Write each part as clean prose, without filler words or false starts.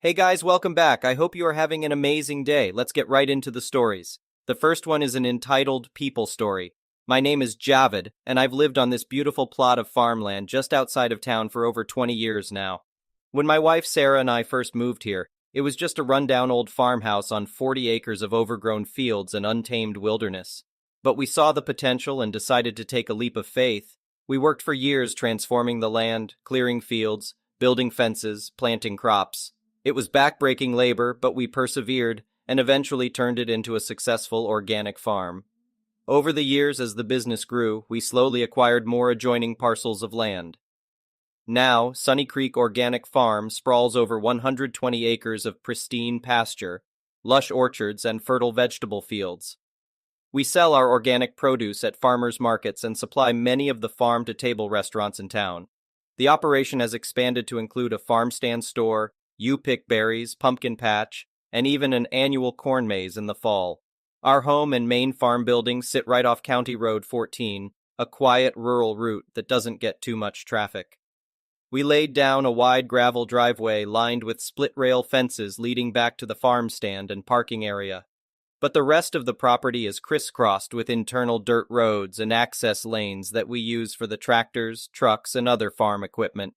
Hey guys, welcome back. I hope you are having an amazing day. Let's get right into the stories. The first one is an entitled People Story. My name is Javid, and I've lived on this beautiful plot of farmland just outside of town for over 20 years now. When my wife Sarah and I first moved here, it was just a rundown old farmhouse on 40 acres of overgrown fields and untamed wilderness. But we saw the potential and decided to take a leap of faith. We worked for years transforming the land, clearing fields, building fences, planting crops. It was backbreaking labor, but we persevered and eventually turned it into a successful organic farm. Over the years, as the business grew, we slowly acquired more adjoining parcels of land. Now, Sunny Creek Organic Farm sprawls over 120 acres of pristine pasture, lush orchards, and fertile vegetable fields. We sell our organic produce at farmers markets and supply many of the farm-to-table restaurants in town. The operation has expanded to include a farm stand store, you pick berries, pumpkin patch, and even an annual corn maze in the fall. Our home and main farm buildings sit right off County Road 14, a quiet rural route that doesn't get too much traffic. We laid down a wide gravel driveway lined with split-rail fences leading back to the farm stand and parking area. But the rest of the property is crisscrossed with internal dirt roads and access lanes that we use for the tractors, trucks, and other farm equipment.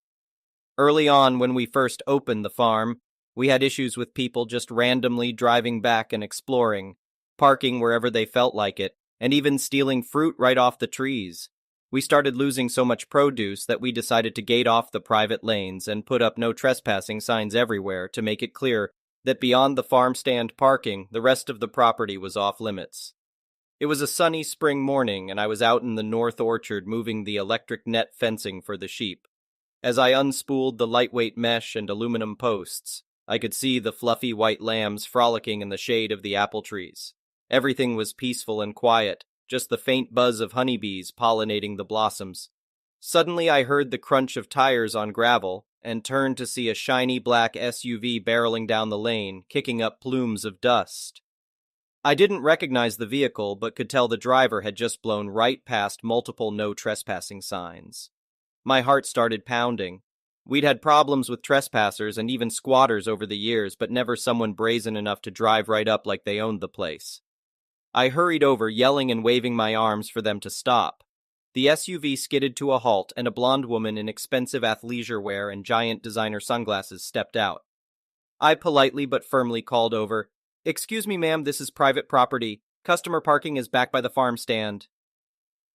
Early on, when we first opened the farm, we had issues with people just randomly driving back and exploring, parking wherever they felt like it, and even stealing fruit right off the trees. We started losing so much produce that we decided to gate off the private lanes and put up no trespassing signs everywhere to make it clear that beyond the farm stand parking, the rest of the property was off limits. It was a sunny spring morning, and I was out in the north orchard moving the electric net fencing for the sheep. As I unspooled the lightweight mesh and aluminum posts, I could see the fluffy white lambs frolicking in the shade of the apple trees. Everything was peaceful and quiet, just the faint buzz of honeybees pollinating the blossoms. Suddenly I heard the crunch of tires on gravel and turned to see a shiny black SUV barreling down the lane, kicking up plumes of dust. I didn't recognize the vehicle, but could tell the driver had just blown right past multiple no trespassing signs. My heart started pounding. We'd had problems with trespassers and even squatters over the years, but never someone brazen enough to drive right up like they owned the place. I hurried over, yelling and waving my arms for them to stop. The SUV skidded to a halt, and a blonde woman in expensive athleisure wear and giant designer sunglasses stepped out. I politely but firmly called over, "Excuse me, ma'am, this is private property. Customer parking is back by the farm stand."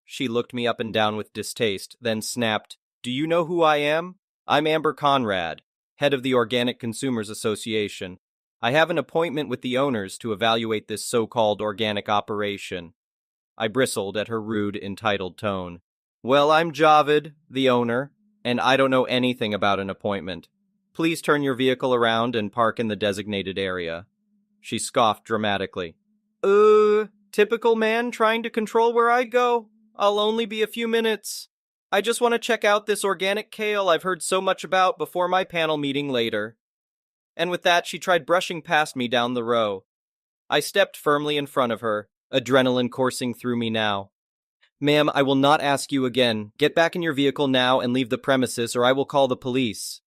She looked me up and down with distaste, then snapped, "Do you know who I am? I'm Amber Conrad, head of the Organic Consumers Association. I have an appointment with the owners to evaluate this so-called organic operation." I bristled at her rude, entitled tone. "Well, I'm Javid, the owner, and I don't know anything about an appointment. Please turn your vehicle around and park in the designated area." She scoffed dramatically. Typical man trying to control where I go. I'll only be a few minutes. I just want to check out this organic kale I've heard so much about before my panel meeting later." And with that, she tried brushing past me down the row. I stepped firmly in front of her, adrenaline coursing through me now. "Ma'am, I will not ask you again. Get back in your vehicle now and leave the premises, or I will call the police."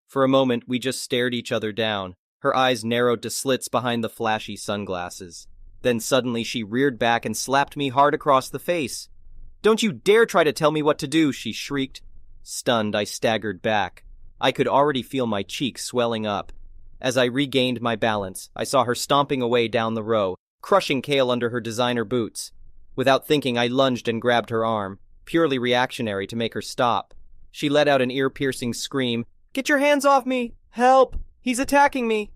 For a moment, we just stared each other down. Her eyes narrowed to slits behind the flashy sunglasses. Then suddenly she reared back and slapped me hard across the face. "Don't you dare try to tell me what to do," she shrieked. Stunned, I staggered back. I could already feel my cheeks swelling up. As I regained my balance, I saw her stomping away down the row, crushing kale under her designer boots. Without thinking, I lunged and grabbed her arm, purely reactionary to make her stop. She let out an ear-piercing scream. "Get your hands off me! Help! He's attacking me!"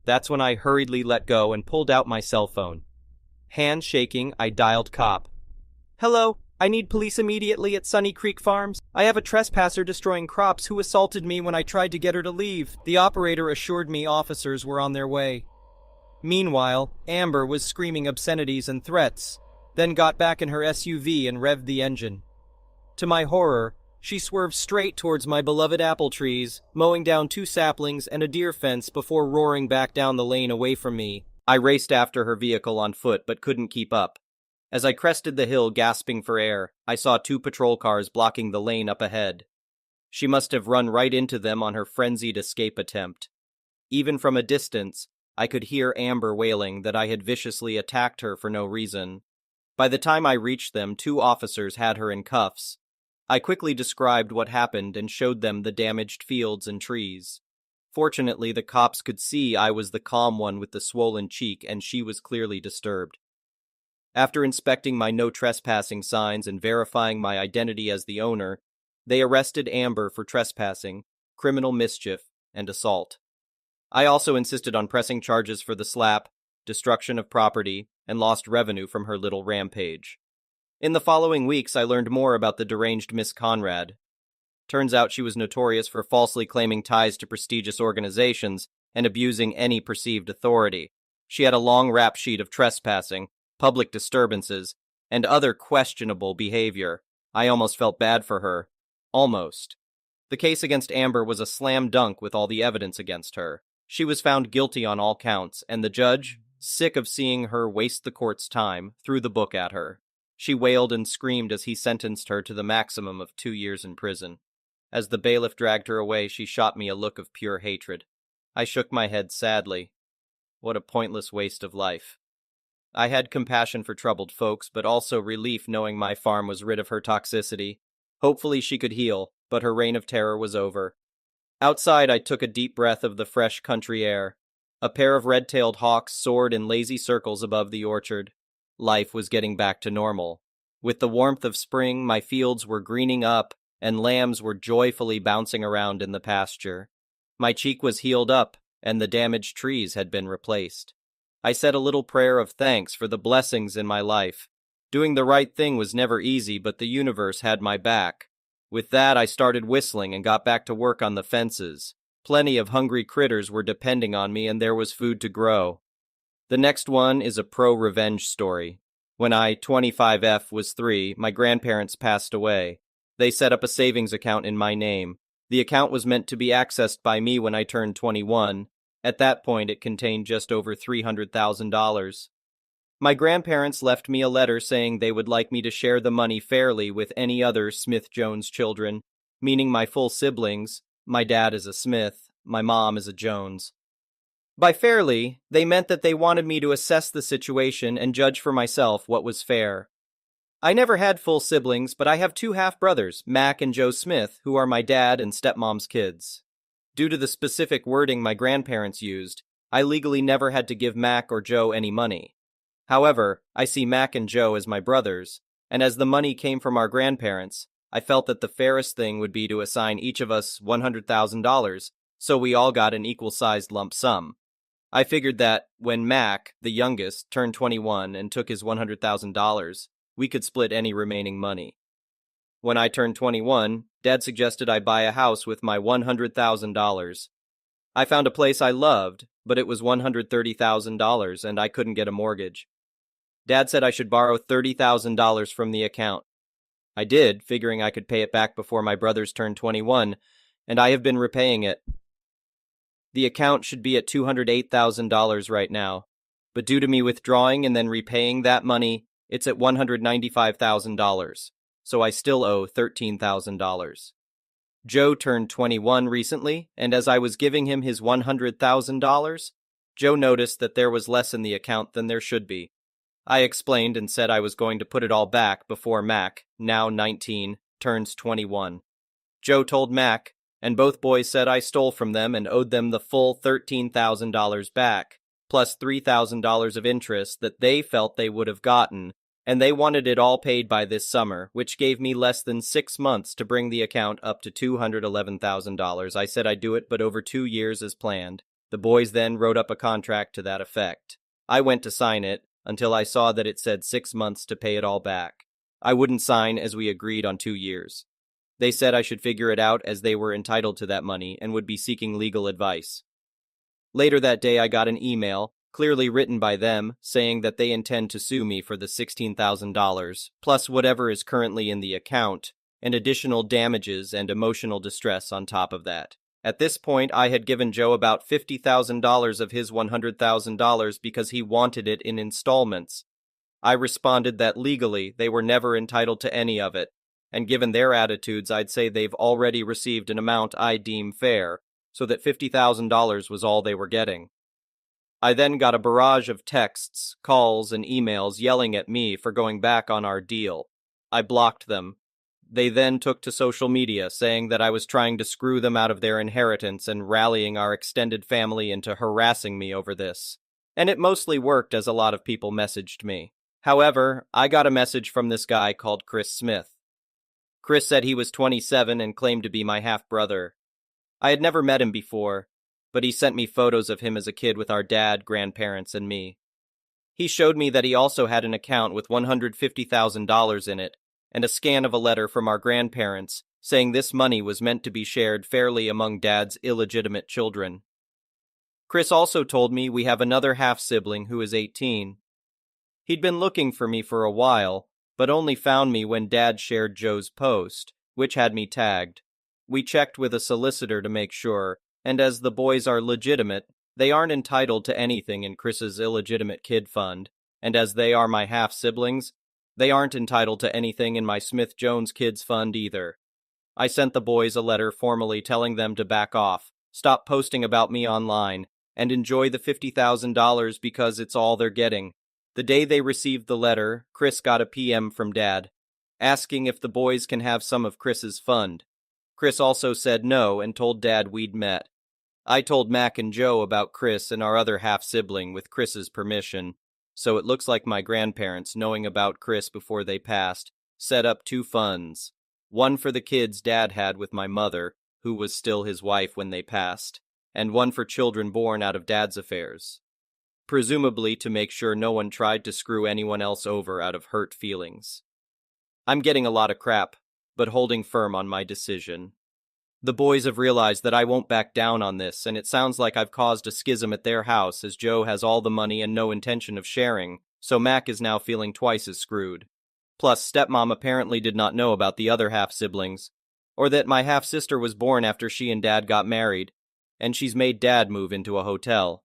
That's when I hurriedly let go and pulled out my cell phone. Hands shaking, I dialed cop. "Hello, I need police immediately at Sunny Creek Farms. I have a trespasser destroying crops who assaulted me when I tried to get her to leave." The operator assured me officers were on their way. Meanwhile, Amber was screaming obscenities and threats, then got back in her SUV and revved the engine. To my horror, she swerved straight towards my beloved apple trees, mowing down 2 saplings and a deer fence before roaring back down the lane away from me. I raced after her vehicle on foot but couldn't keep up. As I crested the hill gasping for air, I saw 2 patrol cars blocking the lane up ahead. She must have run right into them on her frenzied escape attempt. Even from a distance, I could hear Amber wailing that I had viciously attacked her for no reason. By the time I reached them, 2 officers had her in cuffs. I quickly described what happened and showed them the damaged fields and trees. Fortunately, the cops could see I was the calm one with the swollen cheek, and she was clearly disturbed. After inspecting my no trespassing signs and verifying my identity as the owner, they arrested Amber for trespassing, criminal mischief, and assault. I also insisted on pressing charges for the slap, destruction of property, and lost revenue from her little rampage. In the following weeks, I learned more about the deranged Miss Conrad. Turns out she was notorious for falsely claiming ties to prestigious organizations and abusing any perceived authority. She had a long rap sheet of trespassing, public disturbances, and other questionable behavior. I almost felt bad for her. Almost. The case against Amber was a slam dunk with all the evidence against her. She was found guilty on all counts, and the judge, sick of seeing her waste the court's time, threw the book at her. She wailed and screamed as he sentenced her to the maximum of 2 years in prison. As the bailiff dragged her away, she shot me a look of pure hatred. I shook my head sadly. What a pointless waste of life. I had compassion for troubled folks, but also relief knowing my farm was rid of her toxicity. Hopefully she could heal, but her reign of terror was over. Outside, I took a deep breath of the fresh country air. A pair of red-tailed hawks soared in lazy circles above the orchard. Life was getting back to normal. With the warmth of spring, my fields were greening up, and lambs were joyfully bouncing around in the pasture. My cheek was healed up, and the damaged trees had been replaced. I said a little prayer of thanks for the blessings in my life. Doing the right thing was never easy, but the universe had my back. With that, I started whistling and got back to work on the fences. Plenty of hungry critters were depending on me, and there was food to grow. The next one is a pro-revenge story. When I, 25F, was 3, my grandparents passed away. They set up a savings account in my name. The account was meant to be accessed by me when I turned 21. At that point, it contained just over $300,000. My grandparents left me a letter saying they would like me to share the money fairly with any other Smith-Jones children, meaning my full siblings. My dad is a Smith, my mom is a Jones. By fairly, they meant that they wanted me to assess the situation and judge for myself what was fair. I never had full siblings, but I have 2 half-brothers, Mac and Joe Smith, who are my dad and stepmom's kids. Due to the specific wording my grandparents used, I legally never had to give Mac or Joe any money. However, I see Mac and Joe as my brothers, and as the money came from our grandparents, I felt that the fairest thing would be to assign each of us $100,000, so we all got an equal-sized lump sum. I figured that, when Mac, the youngest, turned 21 and took his $100,000, we could split any remaining money. When I turned 21, Dad suggested I buy a house with my $100,000. I found a place I loved, but it was $130,000 and I couldn't get a mortgage. Dad said I should borrow $30,000 from the account. I did, figuring I could pay it back before my brothers turned 21, and I have been repaying it. The account should be at $208,000 right now, but due to me withdrawing and then repaying that money, it's at $195,000, so I still owe $13,000. Joe turned 21 recently, and as I was giving him his $100,000, Joe noticed that there was less in the account than there should be. I explained and said I was going to put it all back before Mac, now 19, turns 21. Joe told Mac, and both boys said I stole from them and owed them the full $13,000 back, plus $3,000 of interest that they felt they would have gotten, and they wanted it all paid by this summer, which gave me less than 6 months to bring the account up to $211,000. I said I'd do it, but over 2 years as planned. The boys then wrote up a contract to that effect. I went to sign it, until I saw that it said 6 months to pay it all back. I wouldn't sign as we agreed on 2 years. They said I should figure it out as they were entitled to that money and would be seeking legal advice. Later that day I got an email, clearly written by them, saying that they intend to sue me for the $16,000, plus whatever is currently in the account, and additional damages and emotional distress on top of that. At this point, I had given Joe about $50,000 of his $100,000 because he wanted it in installments. I responded that legally they were never entitled to any of it, and given their attitudes, I'd say they've already received an amount I deem fair, so that $50,000 was all they were getting. I then got a barrage of texts, calls, and emails yelling at me for going back on our deal. I blocked them. They then took to social media saying that I was trying to screw them out of their inheritance and rallying our extended family into harassing me over this. And it mostly worked, as a lot of people messaged me. However, I got a message from this guy called Chris Smith. Chris said he was 27 and claimed to be my half-brother. I had never met him before, but he sent me photos of him as a kid with our dad, grandparents, and me. He showed me that he also had an account with $150,000 in it, and a scan of a letter from our grandparents saying this money was meant to be shared fairly among Dad's illegitimate children. Chris also told me we have another half-sibling who is 18. He'd been looking for me for a while, but only found me when Dad shared Joe's post, which had me tagged. We checked with a solicitor to make sure, and as the boys are legitimate, they aren't entitled to anything in Chris's illegitimate kid fund, and as they are my half-siblings, they aren't entitled to anything in my Smith-Jones kids fund either. I sent the boys a letter formally telling them to back off, stop posting about me online, and enjoy the $50,000 because it's all they're getting. The day they received the letter, Chris got a PM from Dad, asking if the boys can have some of Chris's fund. Chris also said no and told Dad we'd met. I told Mac and Joe about Chris and our other half-sibling with Chris's permission, so it looks like my grandparents, knowing about Chris before they passed, set up two funds. One for the kids Dad had with my mother, who was still his wife when they passed, and one for children born out of Dad's affairs. Presumably to make sure no one tried to screw anyone else over out of hurt feelings. I'm getting a lot of crap, but holding firm on my decision. The boys have realized that I won't back down on this, and it sounds like I've caused a schism at their house as Joe has all the money and no intention of sharing, so Mac is now feeling twice as screwed. Plus, stepmom apparently did not know about the other half-siblings, or that my half-sister was born after she and Dad got married, and she's made Dad move into a hotel.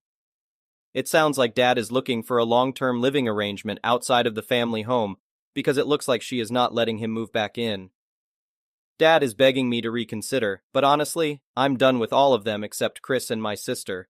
It sounds like Dad is looking for a long-term living arrangement outside of the family home, because it looks like she is not letting him move back in. Dad is begging me to reconsider, but honestly, I'm done with all of them except Chris and my sister.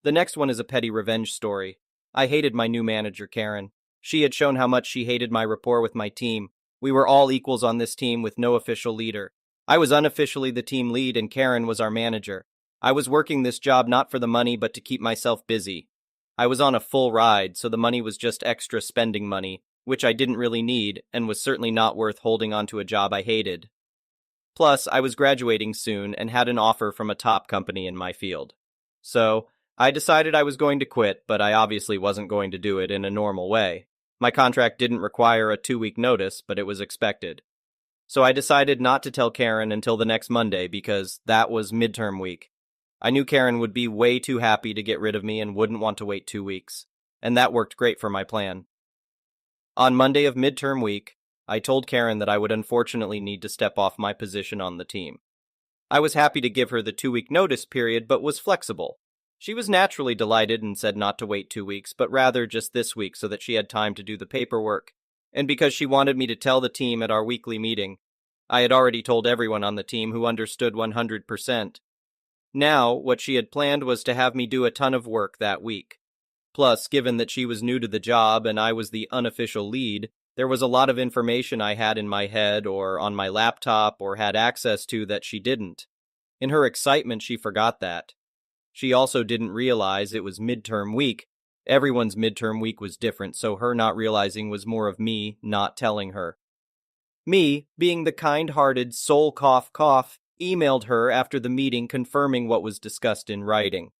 The next one is a petty revenge story. I hated my new manager, Karen. She had shown how much she hated my rapport with my team. We were all equals on this team with no official leader. I was unofficially the team lead and Karen was our manager. I was working this job not for the money but to keep myself busy. I was on a full ride, so the money was just extra spending money, which I didn't really need and was certainly not worth holding onto a job I hated. Plus, I was graduating soon and had an offer from a top company in my field. So, I decided I was going to quit, but I obviously wasn't going to do it in a normal way. My contract didn't require a 2-week notice, but it was expected. So I decided not to tell Karen until the next Monday because that was midterm week. I knew Karen would be way too happy to get rid of me and wouldn't want to wait 2 weeks, and that worked great for my plan. On Monday of midterm week, I told Karen that I would unfortunately need to step off my position on the team. I was happy to give her the 2-week notice period, but was flexible. She was naturally delighted and said not to wait 2 weeks, but rather just this week so that she had time to do the paperwork. And because she wanted me to tell the team at our weekly meeting, I had already told everyone on the team who understood 100%. Now, what she had planned was to have me do a ton of work that week. Plus, given that she was new to the job and I was the unofficial lead, there was a lot of information I had in my head or on my laptop or had access to that she didn't. In her excitement, she forgot that. She also didn't realize it was midterm week. Everyone's midterm week was different, so her not realizing was more of me not telling her. Me, being the kind-hearted soul cough, emailed her after the meeting confirming what was discussed in writing.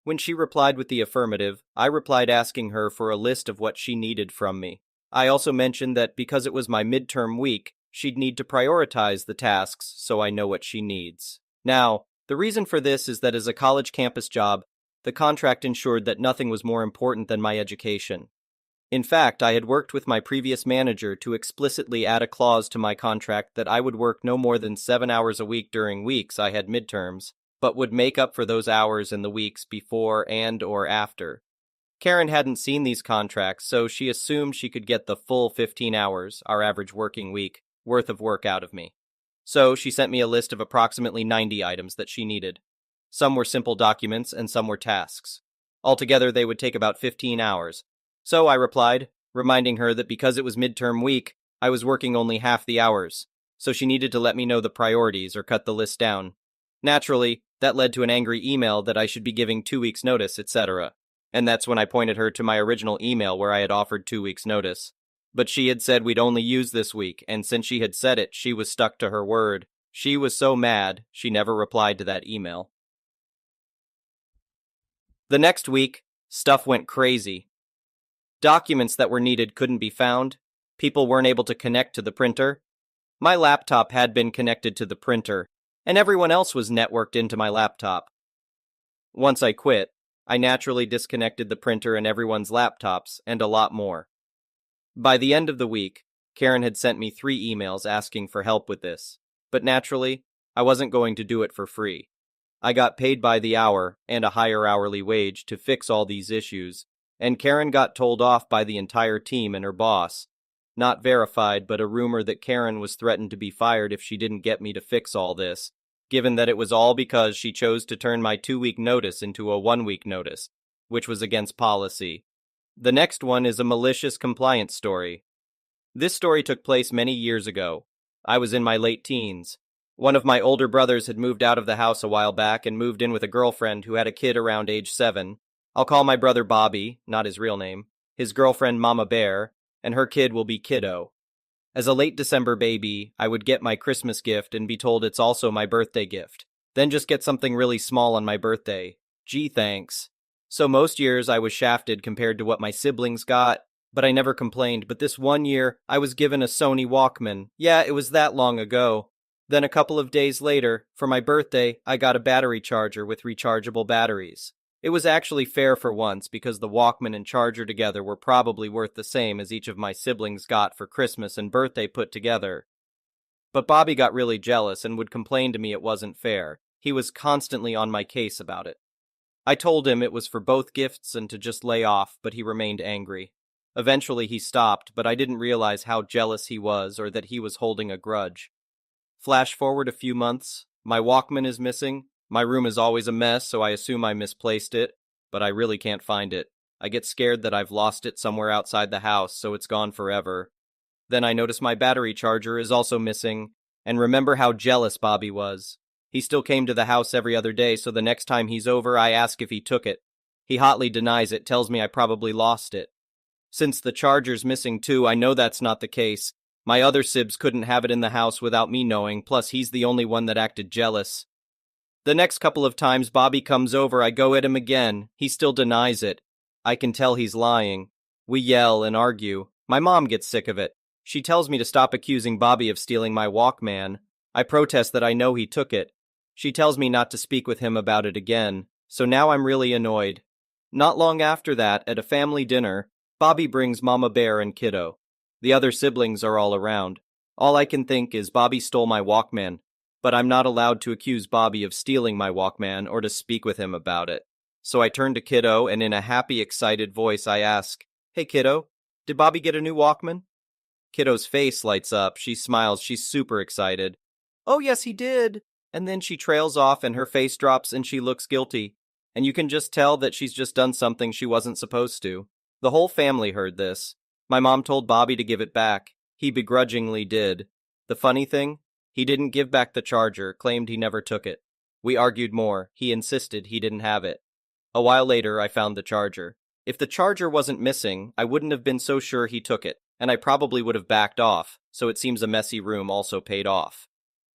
When she replied with the affirmative, I replied asking her for a list of what she needed from me. I also mentioned that because it was my midterm week, she'd need to prioritize the tasks so I know what she needs. Now, the reason for this is that as a college campus job, the contract ensured that nothing was more important than my education. In fact, I had worked with my previous manager to explicitly add a clause to my contract that I would work no more than 7 hours a week during weeks I had midterms, but would make up for those hours in the weeks before and or after. Karen hadn't seen these contracts, so she assumed she could get the full 15 hours, our average working week, worth of work out of me. So she sent me a list of approximately 90 items that she needed. Some were simple documents and some were tasks. Altogether, they would take about 15 hours. So I replied, reminding her that because it was midterm week, I was working only half the hours, so she needed to let me know the priorities or cut the list down. Naturally, that led to an angry email that I should be giving 2 weeks' notice, etc. And that's when I pointed her to my original email where I had offered 2 weeks' notice. But she had said we'd only use this week, and since she had said it, she was stuck to her word. She was so mad, she never replied to that email. The next week, stuff went crazy. Documents that were needed couldn't be found. People weren't able to connect to the printer. My laptop had been connected to the printer, and everyone else was networked into my laptop. Once I quit, I naturally disconnected the printer and everyone's laptops, and a lot more. By the end of the week, Karen had sent me 3 emails asking for help with this, but naturally, I wasn't going to do it for free. I got paid by the hour and a higher hourly wage to fix all these issues, and Karen got told off by the entire team and her boss. Not verified, but a rumor that Karen was threatened to be fired if she didn't get me to fix all this, given that it was all because she chose to turn my 2-week notice into a 1-week notice, which was against policy. The next one is a malicious compliance story. This story took place many years ago. I was in my late teens. One of my older brothers had moved out of the house a while back and moved in with a girlfriend who had a kid around age 7. I'll call my brother Bobby, not his real name, his girlfriend Mama Bear, and her kid will be Kiddo. As a late December baby, I would get my Christmas gift and be told it's also my birthday gift. Then just get something really small on my birthday. Gee, thanks. So most years I was shafted compared to what my siblings got, but I never complained. But this one year, I was given a Sony Walkman. Yeah, it was that long ago. Then a couple of days later, for my birthday, I got a battery charger with rechargeable batteries. It was actually fair for once because the Walkman and charger together were probably worth the same as each of my siblings got for Christmas and birthday put together. But Bobby got really jealous and would complain to me it wasn't fair. He was constantly on my case about it. I told him it was for both gifts and to just lay off, but he remained angry. Eventually he stopped, but I didn't realize how jealous he was or that he was holding a grudge. Flash forward a few months, my Walkman is missing. My room is always a mess, so I assume I misplaced it, but I really can't find it. I get scared that I've lost it somewhere outside the house, so it's gone forever. Then I notice my battery charger is also missing, and remember how jealous Bobby was. He still came to the house every other day, so the next time he's over, I ask if he took it. He hotly denies it, tells me I probably lost it. Since the charger's missing too, I know that's not the case. My other sibs couldn't have it in the house without me knowing, plus he's the only one that acted jealous. The next couple of times Bobby comes over, I go at him again. He still denies it. I can tell he's lying. We yell and argue. My mom gets sick of it. She tells me to stop accusing Bobby of stealing my Walkman. I protest that I know he took it. She tells me not to speak with him about it again, so now I'm really annoyed. Not long after that, at a family dinner, Bobby brings Mama Bear and Kiddo. The other siblings are all around. All I can think is Bobby stole my Walkman, but I'm not allowed to accuse Bobby of stealing my Walkman or to speak with him about it. So I turn to Kiddo and in a happy, excited voice I ask, "Hey Kiddo, did Bobby get a new Walkman?" Kiddo's face lights up, she smiles, she's super excited. "Oh yes, he did." And then she trails off and her face drops and she looks guilty. And you can just tell that she's just done something she wasn't supposed to. The whole family heard this. My mom told Bobby to give it back. He begrudgingly did. The funny thing? He didn't give back the charger, claimed he never took it. We argued more. He insisted he didn't have it. A while later, I found the charger. If the charger wasn't missing, I wouldn't have been so sure he took it, and I probably would have backed off, so it seems a messy room also paid off.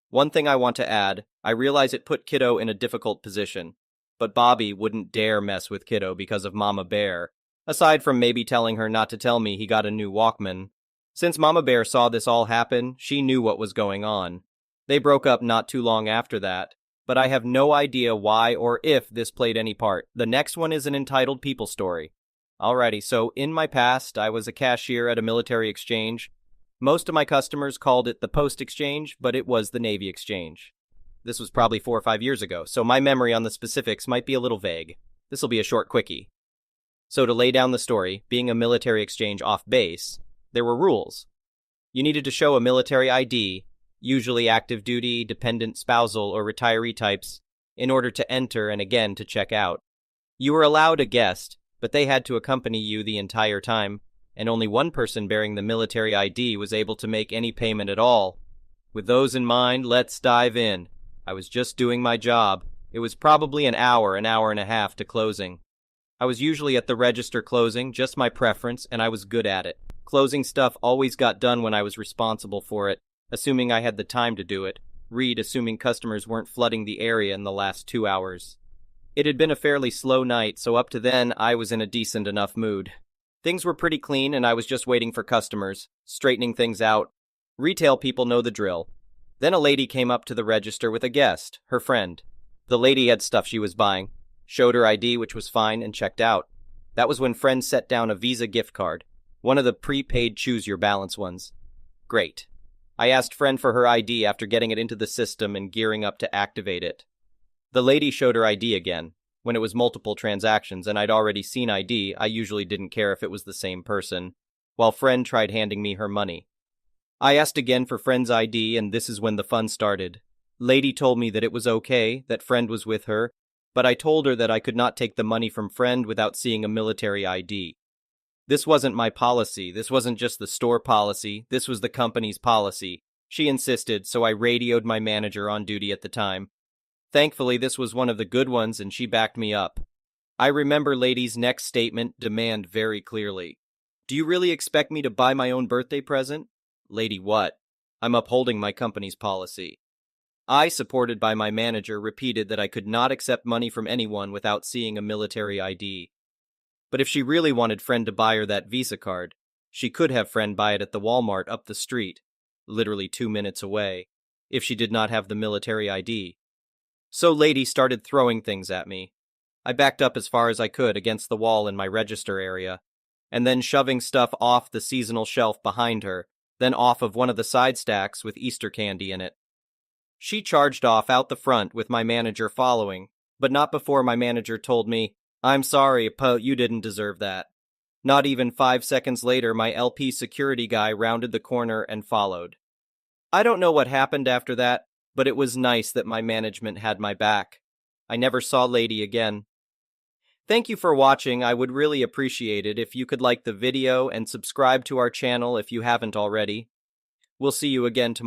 One thing I want to add, I realize it put Kiddo in a difficult position, but Bobby wouldn't dare mess with Kiddo because of Mama Bear, aside from maybe telling her not to tell me he got a new Walkman. Since Mama Bear saw this all happen, she knew what was going on. They broke up not too long after that, but I have no idea why or if this played any part. The next one is an entitled people story. Alrighty, so in my past, I was a cashier at a military exchange. Most of my customers called it the Post Exchange, but it was the Navy Exchange. This was probably 4 or 5 years ago, so my memory on the specifics might be a little vague. This will be a short quickie. So to lay down the story, being a military exchange off base, there were rules. You needed to show a military ID, usually active duty, dependent, spousal, or retiree types, in order to enter and again to check out. You were allowed a guest, but they had to accompany you the entire time, and only one person bearing the military ID was able to make any payment at all. With those in mind, let's dive in. I was just doing my job. It was probably an hour and a half to closing. I was usually at the register closing, just my preference, and I was good at it. Closing stuff always got done when I was responsible for it, assuming I had the time to do it. Read, assuming customers weren't flooding the area in the last 2 hours. It had been a fairly slow night, so up to then, I was in a decent enough mood. Things were pretty clean, and I was just waiting for customers, straightening things out. Retail people know the drill. Then a lady came up to the register with a guest, her friend. The lady had stuff she was buying, showed her ID, which was fine, and checked out. That was when friend set down a Visa gift card, one of the prepaid choose-your-balance ones. Great. I asked friend for her ID after getting it into the system and gearing up to activate it. The lady showed her ID again. When it was multiple transactions and I'd already seen ID, I usually didn't care if it was the same person, while friend tried handing me her money. I asked again for friend's ID, and this is when the fun started. Lady told me that it was okay, that friend was with her, but I told her that I could not take the money from friend without seeing a military ID. This wasn't my policy, this wasn't just the store policy, this was the company's policy. She insisted, so I radioed my manager on duty at the time. Thankfully, this was one of the good ones, and she backed me up. I remember lady's next statement, demand very clearly. Do you really expect me to buy my own birthday present? Lady, what? I'm upholding my company's policy. I, supported by my manager, repeated that I could not accept money from anyone without seeing a military ID. But if she really wanted friend to buy her that Visa card, she could have friend buy it at the Walmart up the street, literally 2 minutes away, if she did not have the military ID. So lady started throwing things at me. I backed up as far as I could against the wall in my register area, and then shoving stuff off the seasonal shelf behind her, then off of one of the side stacks with Easter candy in it. She charged off out the front with my manager following, but not before my manager told me, I'm sorry, but you didn't deserve that. Not even 5 seconds later, my LP security guy rounded the corner and followed. I don't know what happened after that, but it was nice that my management had my back. I never saw lady again. Thank you for watching. I would really appreciate it if you could like the video and subscribe to our channel if you haven't already. We'll see you again tomorrow.